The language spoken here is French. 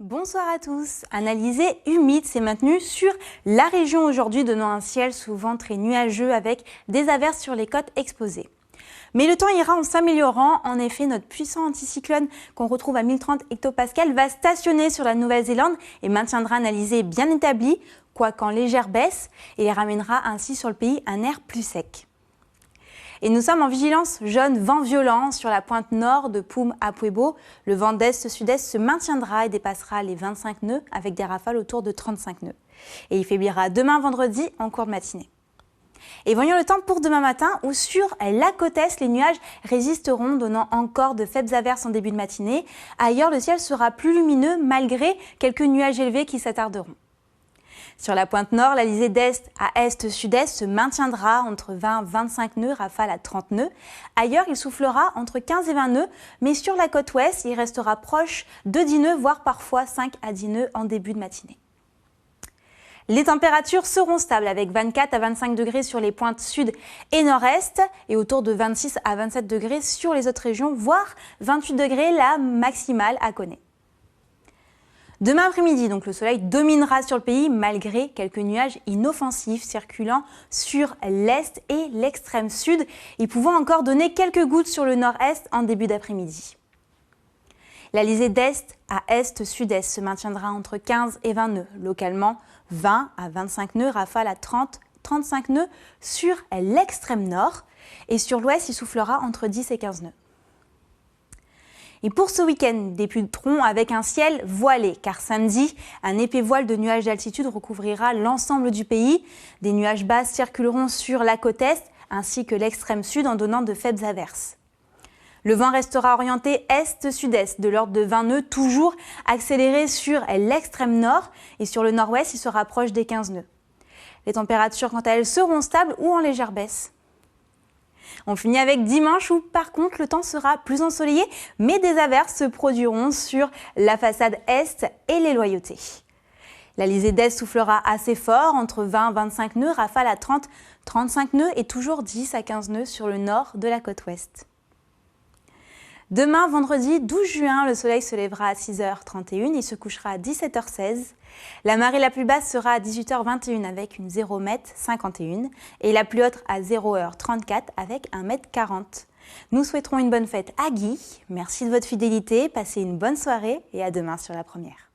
Bonsoir à tous. Un alizé humide s'est maintenu sur la région aujourd'hui, donnant un ciel souvent très nuageux avec des averses sur les côtes exposées. Mais le temps ira en s'améliorant. En effet, notre puissant anticyclone qu'on retrouve à 1030 hectopascales va stationner sur la Nouvelle-Zélande et maintiendra un alizé bien établi, quoique en légère baisse, et ramènera ainsi sur le pays un air plus sec. Et nous sommes en vigilance jaune vent violent sur la pointe nord de Poum à Puebo. Le vent d'est-sud-est se maintiendra et dépassera les 25 nœuds avec des rafales autour de 35 nœuds. Et il faiblira demain vendredi en cours de matinée. Et voyons le temps pour demain matin où sur la côte est, les nuages résisteront, donnant encore de faibles averses en début de matinée. Ailleurs, le ciel sera plus lumineux malgré quelques nuages élevés qui s'attarderont. Sur la pointe nord, l'alizé d'est à est-sud-est se maintiendra entre 20 et 25 nœuds, rafale à 30 nœuds. Ailleurs, il soufflera entre 15 et 20 nœuds, mais sur la côte ouest, il restera proche de 10 nœuds, voire parfois 5 à 10 nœuds en début de matinée. Les températures seront stables avec 24 à 25 degrés sur les pointes sud et nord-est et autour de 26 à 27 degrés sur les autres régions, voire 28 degrés la maximale à Koné. Demain après-midi, donc le soleil dominera sur le pays malgré quelques nuages inoffensifs circulant sur l'est et l'extrême sud et pouvant encore donner quelques gouttes sur le nord-est en début d'après-midi. L'alizé d'est à est-sud-est se maintiendra entre 15 et 20 nœuds, localement 20 à 25 nœuds, rafale à 30-35 nœuds sur l'extrême nord et sur l'ouest, il soufflera entre 10 et 15 nœuds. Et pour ce week-end, débuteront avec un ciel voilé, car samedi, un épais voile de nuages d'altitude recouvrira l'ensemble du pays. Des nuages bas circuleront sur la côte est, ainsi que l'extrême sud, en donnant de faibles averses. Le vent restera orienté est-sud-est, de l'ordre de 20 nœuds, toujours accéléré sur l'extrême nord, et sur le nord-ouest, il se rapproche des 15 nœuds. Les températures, quant à elles, seront stables ou en légère baisse. On finit avec dimanche où par contre le temps sera plus ensoleillé, mais des averses se produiront sur la façade est et les loyautés. L'alizé d'est soufflera assez fort, entre 20 et 25 nœuds, rafale à 30-35 nœuds et toujours 10 à 15 nœuds sur le nord de la côte ouest. Demain, vendredi 12 juin, le soleil se lèvera à 6h31, il se couchera à 17h16. La marée la plus basse sera à 18h21 avec une 0,51 m et la plus haute à 0h34 avec 1,40 m. Nous souhaiterons une bonne fête à Guy. Merci de votre fidélité, passez une bonne soirée et à demain sur La Première.